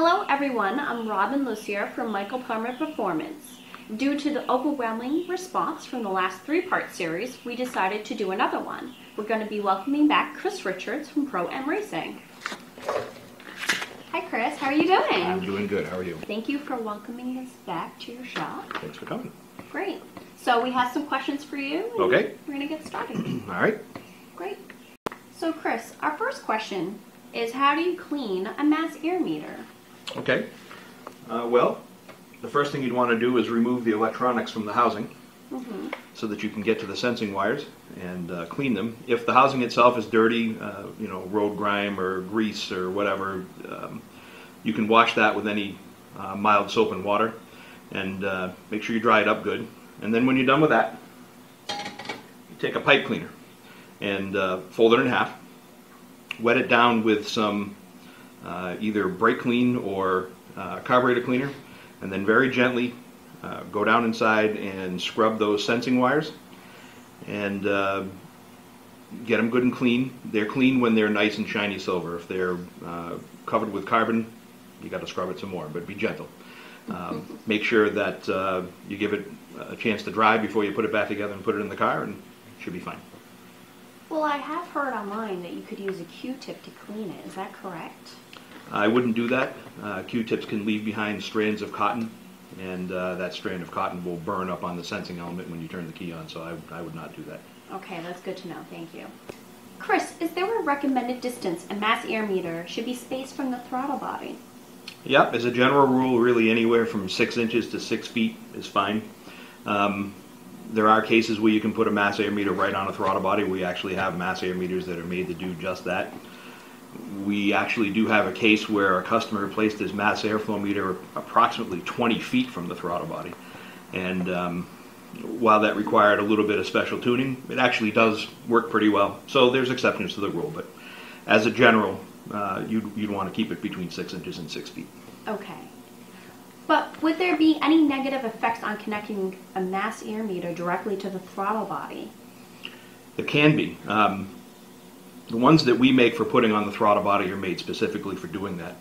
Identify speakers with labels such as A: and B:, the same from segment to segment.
A: Hello everyone, I'm Robin Lucier from Michael Plummer Performance. Due to the overwhelming response from the last three-part series, we decided to do another one. We're going to be welcoming back Chris Richards from Pro-M Racing. Hi Chris, how are you doing?
B: I'm doing good, how are you?
A: Thank you for welcoming us back to your shop.
B: Thanks for coming.
A: Great. So we have some questions for you.
B: Okay.
A: We're going to get started.
B: All right.
A: Great. So Chris, our first question is, how do you clean a mass air meter?
B: Okay. Well, the first thing you'd want to do is remove the electronics from the housing so that you can get to the sensing wires and clean them. If the housing itself is dirty, road grime or grease or whatever, you can wash that with any mild soap and water and make sure you dry it up good. And then when you're done with that, you take a pipe cleaner and fold it in half, wet it down with some either brake clean or carburetor cleaner, and then very gently go down inside and scrub those sensing wires and get them good and clean. They're clean when they're nice and shiny silver. If they're covered with carbon, you got to scrub it some more, but be gentle. Make sure that you give it a chance to dry before you put it back together and put it in the car, and it should be fine.
A: Well, I have heard online that you could use a Q-tip to clean it. Is that correct?
B: I wouldn't do that. Q-tips can leave behind strands of cotton, and that strand of cotton will burn up on the sensing element when you turn the key on, so I would not do that.
A: Okay, that's good to know. Thank you. Chris, is there a recommended distance a mass air meter should be spaced from the throttle body?
B: Yep, as a general rule, really anywhere from 6 inches to 6 feet is fine. There are cases where you can put a mass air meter right on a throttle body. We actually have mass air meters that are made to do just that. We actually do have a case where a customer placed his mass airflow meter approximately 20 feet from the throttle body. And while that required a little bit of special tuning, it actually does work pretty well. So there's exceptions to the rule, but as a general, you'd want to keep it between 6 inches and 6 feet.
A: Okay. But would there be any negative effects on connecting a mass air meter directly to the throttle body?
B: There can be. The ones that we make for putting on the throttle body are made specifically for doing that.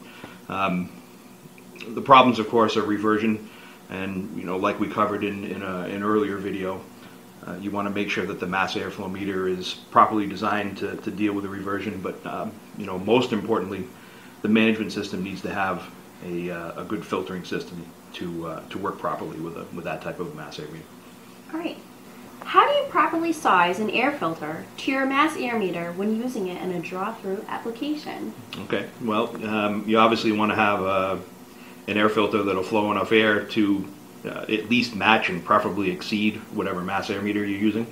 B: The problems, of course, are reversion, and like we covered in an earlier video, you want to make sure that the mass airflow meter is properly designed to deal with the reversion. But most importantly, the management system needs to have a good filtering system to work properly with that type of mass air meter.
A: All right. How do you properly size an air filter to your mass air meter when using it in a draw-through application?
B: Okay, well, you obviously want to have an air filter that'll flow enough air to at least match and preferably exceed whatever mass air meter you're using.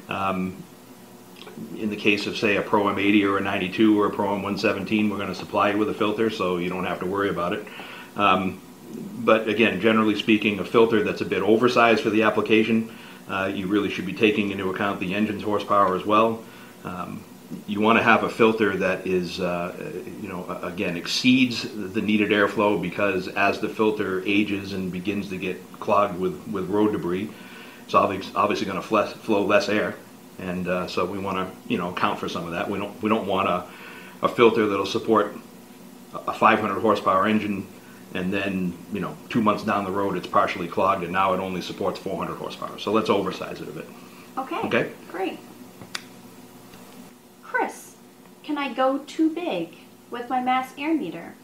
B: In the case of, say, a Pro M80 or a 92 or a Pro M117, we're going to supply you with a filter, so you don't have to worry about it. But again, generally speaking, a filter that's a bit oversized for the application, you really should be taking into account the engine's horsepower as well. You want to have a filter that is, again, exceeds the needed airflow, because as the filter ages and begins to get clogged with road debris, it's obviously going to flow less air, and so we want to, account for some of that. We don't want a filter that'll support a 500 horsepower engine, and then 2 months down the road it's partially clogged and now it only supports 400 horsepower. So let's oversize it a bit.
A: Okay. Great. Chris, can I go too big with my mass air meter?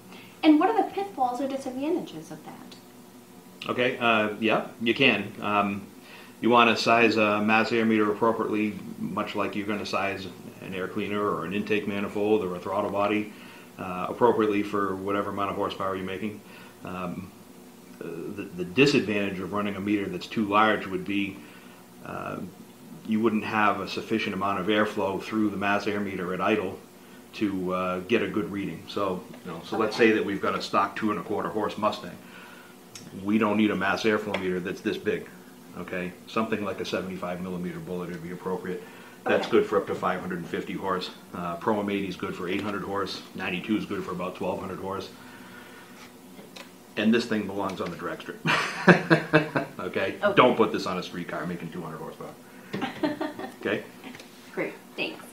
A: And what are the pitfalls or disadvantages of that?
B: Okay, yeah, you can. You want to size a mass air meter appropriately, much like you're going to size an air cleaner or an intake manifold or a throttle body, appropriately for whatever amount of horsepower you're making. The disadvantage of running a meter that's too large would be you wouldn't have a sufficient amount of airflow through the mass air meter at idle to get a good reading. So, let's say that we've got a stock 2 1/4 horse Mustang. We don't need a mass airflow meter that's this big. Okay, something like a 75 millimeter bullet would be appropriate. That's good for up to 550 horse. Pro M80 is good for 800 horse. 92 is good for about 1200 horse. And this thing belongs on the drag strip. Okay? Don't put this on a street car making 200 horsepower. Okay?
A: Great, thanks.